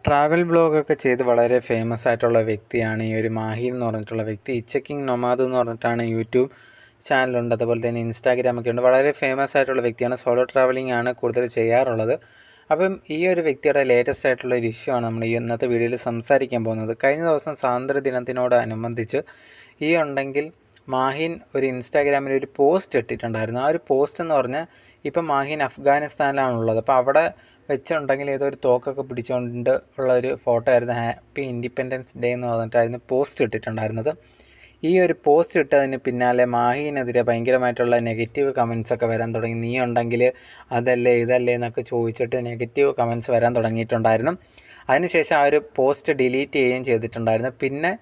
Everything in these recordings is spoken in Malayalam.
ട്രാവൽ വ്ളോഗൊക്കെ ചെയ്ത് വളരെ ഫേമസ് ആയിട്ടുള്ള വ്യക്തിയാണ് ഈ ഒരു മാഹി എന്ന് പറഞ്ഞിട്ടുള്ള വ്യക്തി. ഇച്ചക്കിങ് നൊമാദ് എന്ന് പറഞ്ഞിട്ടാണ് യൂട്യൂബ് ചാനലുണ്ട്, അതുപോലെ തന്നെ ഇൻസ്റ്റാഗ്രാമൊക്കെ ഉണ്ട്. വളരെ ഫേമസ് ആയിട്ടുള്ള വ്യക്തിയാണ്. സോളോ ട്രാവലിംഗ് ആണ് കൂടുതൽ ചെയ്യാറുള്ളത്. അപ്പം ഈ ഒരു വ്യക്തിയുടെ ലേറ്റസ്റ്റ് ആയിട്ടുള്ള ഒരു ഇഷ്യൂ ആണ് നമ്മൾ ഈ ഇന്നത്തെ വീഡിയോയിൽ സംസാരിക്കാൻ പോകുന്നത്. കഴിഞ്ഞ ദിവസം സ്വാതന്ത്ര്യദിനത്തിനോടനുബന്ധിച്ച് ഉണ്ടെങ്കിൽ മാഹിൻ ഒരു ഇൻസ്റ്റാഗ്രാമിൽ ഒരു പോസ്റ്റ് ഇട്ടിട്ടുണ്ടായിരുന്നു. ആ ഒരു പോസ്റ്റ് എന്ന് പറഞ്ഞാൽ ഇപ്പം മാഹിൻ അഫ്ഗാനിസ്ഥാനിലാണുള്ളത്. അപ്പോൾ അവിടെ വെച്ചുണ്ടെങ്കിൽ ഏതോ ഒരു തോക്കൊക്കെ പിടിച്ചുകൊണ്ട് ഉള്ള ഒരു ഫോട്ടോ ആയിരുന്നു. ഹാപ്പി ഇൻഡിപെൻഡൻസ് ഡേ എന്ന് പറഞ്ഞിട്ടായിരുന്നു പോസ്റ്റ് ഇട്ടിട്ടുണ്ടായിരുന്നത്. ഈ ഒരു പോസ്റ്റ് ഇട്ടതിന് പിന്നാലെ മാഹിനെതിരെ ഭയങ്കരമായിട്ടുള്ള നെഗറ്റീവ് കമൻസൊക്കെ വരാൻ തുടങ്ങി. നീ ഉണ്ടെങ്കിൽ അതല്ലേ ഇതല്ലേ എന്നൊക്കെ ചോദിച്ചിട്ട് നെഗറ്റീവ് കമൻസ് വരാൻ തുടങ്ങിയിട്ടുണ്ടായിരുന്നു. അതിനുശേഷം ആ ഒരു പോസ്റ്റ് ഡിലീറ്റ് ചെയ്യുകയും ചെയ്തിട്ടുണ്ടായിരുന്നു. പിന്നെ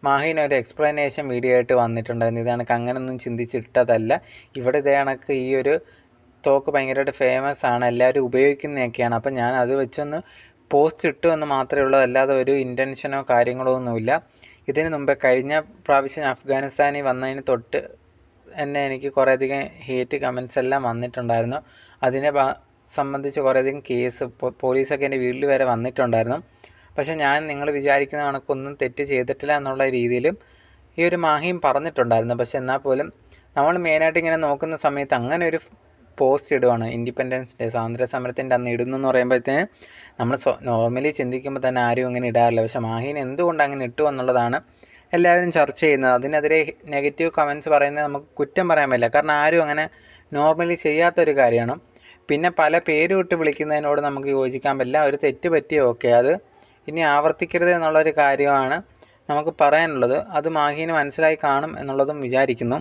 മാഹിൻ ഒരു എക്സ്പ്ലനേഷൻ വീഡിയോ ആയിട്ട് വന്നിട്ടുണ്ടായിരുന്നു. ഇത് കണക്ക് അങ്ങനെയൊന്നും ചിന്തിച്ചിട്ടതല്ല, ഇവിടെ ഇതേ കണക്ക് ഈ ഒരു തോക്ക് ഭയങ്കരമായിട്ട് ഫേമസ് ആണ്, എല്ലാവരും ഉപയോഗിക്കുന്നതൊക്കെയാണ്. അപ്പം ഞാൻ അത് വെച്ചൊന്ന് പോസ്റ്റ് ഇട്ടു എന്ന് മാത്രമേ ഉള്ളൂ, അല്ലാതെ ഒരു ഇൻറ്റൻഷനോ കാര്യങ്ങളോ ഒന്നുമില്ല. ഇതിന് മുമ്പേ കഴിഞ്ഞ പ്രാവശ്യം അഫ്ഗാനിസ്ഥാനിൽ വന്നതിന് തൊട്ട് എന്നെ എനിക്ക് കുറേയധികം ഹേറ്റ് കമൻസ് എല്ലാം വന്നിട്ടുണ്ടായിരുന്നു. അതിനെ സംബന്ധിച്ച് കുറേയധികം കേസ് പോലീസൊക്കെ എൻ്റെ വീട്ടിൽ വരെ വന്നിട്ടുണ്ടായിരുന്നു. പക്ഷേ ഞാൻ നിങ്ങൾ വിചാരിക്കുന്ന കണക്കൊന്നും തെറ്റ് ചെയ്തിട്ടില്ല എന്നുള്ള രീതിയിലും ഈ ഒരു മാഹിയും പറഞ്ഞിട്ടുണ്ടായിരുന്നു. പക്ഷേ എന്നാൽ പോലും നമ്മൾ മെയിനായിട്ട് ഇങ്ങനെ നോക്കുന്ന സമയത്ത് അങ്ങനെ ഒരു പോസ്റ്റ് ഇടുവാണ്. ഇൻഡിപെൻഡൻസ് ഡേ, സ്വാതന്ത്ര്യ സമരത്തിൻ്റെ അന്ന് ഇടുന്നു എന്ന് പറയുമ്പോഴത്തേന് നമ്മൾ നോർമലി ചിന്തിക്കുമ്പോൾ തന്നെ ആരും അങ്ങനെ ഇടാറില്ല. പക്ഷേ മാഹിൻ എന്തുകൊണ്ട് അങ്ങനെ ഇട്ടു എന്നുള്ളതാണ് എല്ലാവരും ചർച്ച ചെയ്യുന്നത്. അതിനെതിരെ നെഗറ്റീവ് കമൻസ് പറയുന്നത് നമുക്ക് കുറ്റം പറയാൻ പറ്റില്ല, കാരണം ആരും അങ്ങനെ നോർമലി ചെയ്യാത്തൊരു കാര്യമാണ്. പിന്നെ പല പേരും ഇട്ട് വിളിക്കുന്നതിനോട് നമുക്ക് യോജിക്കാൻ പറ്റില്ല. ഒരു തെറ്റ് പറ്റിയ ഓക്കെ, അത് ഇനി ആവർത്തിക്കരുത് എന്നുള്ളൊരു കാര്യമാണ് നമുക്ക് പറയാനുള്ളത്. അത് മാഹിന് മനസ്സിലായി കാണും എന്നുള്ളതും വിചാരിക്കുന്നു.